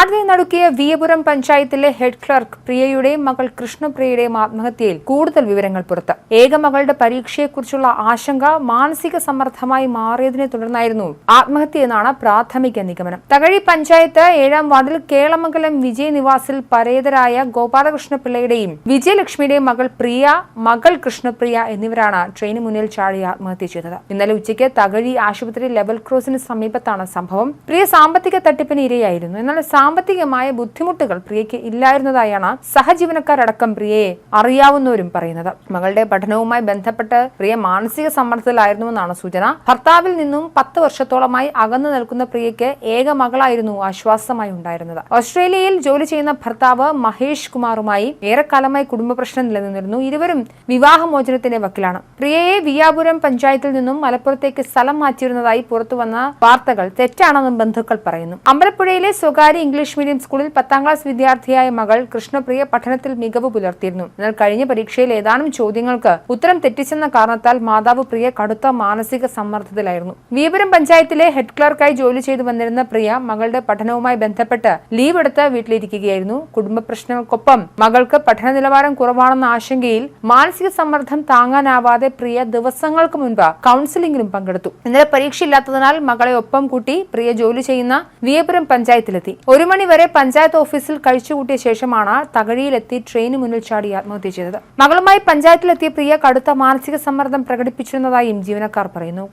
നാടിനെ നടുക്കിയ വിയപുരം പഞ്ചായത്തിലെ ഹെഡ് ക്ലർക്ക് പ്രിയയുടെ മകൾ കൃഷ്ണപ്രിയയുടെയും ആത്മഹത്യയിൽ കൂടുതൽ വിവരങ്ങൾ പുറത്ത്. ഏകമകളുടെ പരീക്ഷയെക്കുറിച്ചുള്ള ആശങ്ക മാനസിക സമ്മർദ്ദമായി മാറിയതിനെ തുടർന്നായിരുന്നു ആത്മഹത്യയെന്നാണ് പ്രാഥമിക നിഗമനം. തകഴി പഞ്ചായത്ത് 7-ാം വാർഡിൽ കേളമംഗലം വിജയ നിവാസിൽ പരേതരായ ഗോപാലകൃഷ്ണപിള്ളയുടെയും വിജയലക്ഷ്മിയുടെയും മകൾ കൃഷ്ണപ്രിയ എന്നിവരാണ് ട്രെയിന് മുന്നിൽ ചാടി ആത്മഹത്യ ചെയ്തത്. ഇന്നലെ ഉച്ചയ്ക്ക് തകഴി ആശുപത്രി ലെവൽ ക്രോസിന് സമീപത്താണ് സംഭവം. പ്രിയ സാമ്പത്തിക തട്ടിപ്പിന് ഇരയായിരുന്നു. എന്നാൽ സാമ്പത്തികമായ ബുദ്ധിമുട്ടുകൾ പ്രിയയ്ക്ക് ഇല്ലായിരുന്നതായാണ് സഹജീവനക്കാരടക്കം പ്രിയയെ അറിയാവുന്നവരും പറയുന്നത്. മകളുടെ പഠനവുമായി ബന്ധപ്പെട്ട് പ്രിയ മാനസിക സമ്മർദ്ദത്തിലായിരുന്നുവെന്നാണ് സൂചന. ഭർത്താവിൽ നിന്നും 10 വർഷത്തോളമായി അകന്നു നിൽക്കുന്ന പ്രിയയ്ക്ക് ഏക മകളായിരുന്നു ആശ്വാസമായി ഉണ്ടായിരുന്നത്. ഓസ്ട്രേലിയയിൽ ജോലി ചെയ്യുന്ന ഭർത്താവ് മഹേഷ് കുമാറുമായി ഏറെക്കാലമായി കുടുംബ പ്രശ്നം നിലനിന്നിരുന്നു. ഇരുവരും വിവാഹമോചനത്തിന്റെ വക്കിലാണ്. പ്രിയയെ വിയാപുരം പഞ്ചായത്തിൽ നിന്നും മലപ്പുറത്തേക്ക് സ്ഥലം മാറ്റിയിരുന്നതായി പുറത്തുവന്ന വാർത്തകൾ തെറ്റാണെന്നും ബന്ധുക്കൾ പറയുന്നു. അമ്പലപ്പുഴയിലെ സ്വകാര്യ ഇംഗ്ലീഷ് മീഡിയം സ്കൂളിൽ 10ാം ക്ലാസ് വിദ്യാർത്ഥിയായ മകൾ കൃഷ്ണപ്രിയ പഠനത്തിൽ മികവ് പുലർത്തിയിരുന്നു. എന്നാൽ കഴിഞ്ഞ പരീക്ഷയിൽ ഏതാനും ചോദ്യങ്ങൾക്ക് ഉത്തരം തെറ്റിച്ചെന്ന കാരണത്താൽ മാതാവ് പ്രിയ കടുത്ത മാനസിക സമ്മർദ്ദത്തിലായിരുന്നു. വിയപുരം പഞ്ചായത്തിലെ ഹെഡ് ക്ലർക്കായി ജോലി ചെയ്തു വന്നിരുന്ന പ്രിയ മകളുടെ പഠനവുമായി ബന്ധപ്പെട്ട് ലീവ് എടുത്ത് വീട്ടിലിരിക്കുകയായിരുന്നു. കുടുംബ പ്രശ്നങ്ങൾക്കൊപ്പം മകൾക്ക് പഠന നിലവാരം കുറവാണെന്ന ആശങ്കയിൽ മാനസിക സമ്മർദ്ദം താങ്ങാനാവാതെ പ്രിയ ദിവസങ്ങൾക്ക് മുൻപ് കൌൺസിലിംഗിലും പങ്കെടുത്തു. ഇന്നലെ പരീക്ഷയില്ലാത്തതിനാൽ മകളെ ഒപ്പം കൂട്ടി പ്രിയ ജോലി ചെയ്യുന്ന വിയപുരം പഞ്ചായത്തിലെത്തി. 1 മണി വരെ പഞ്ചായത്ത് ഓഫീസിൽ കഴിച്ചുകൂട്ടിയ ശേഷമാണ് തകഴിയിലെത്തി ട്രെയിന് മുന്നിൽ ചാടി ആത്മഹത്യ ചെയ്തത്. മകളുമായി പഞ്ചായത്തിലെത്തിയ പ്രിയ കടുത്ത മാനസിക സമ്മർദ്ദം പ്രകടിപ്പിച്ചിരുന്നതായും ജീവനക്കാർ പറയുന്നു.